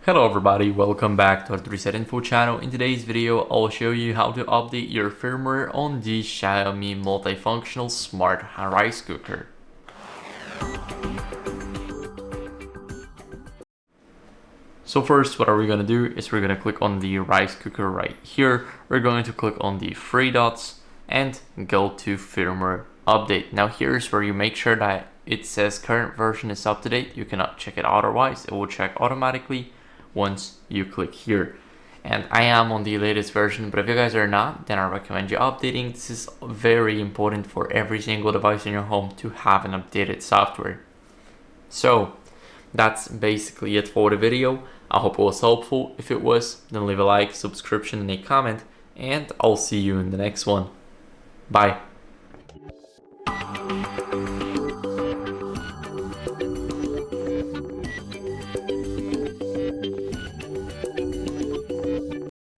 Hello everybody, welcome back to HardReset.Info channel. In today's video, I'll show you how to update your firmware on the XIAOMI multifunctional smart rice cooker. So first, what are we going to do is we're going to click on the rice cooker right here. We're going to click on the three dots and go to firmware update. Now here's where you make sure that it says current version is up to date. You cannot check it otherwise. It will check automatically once you click here. And I am on the latest version, but if you guys are not, then I recommend you updating. This is very important for every single device in your home to have an updated software. So that's basically it for the video. I hope it was helpful. If it was, then leave a like, subscription, and a comment, and I'll see you in the next one. Bye.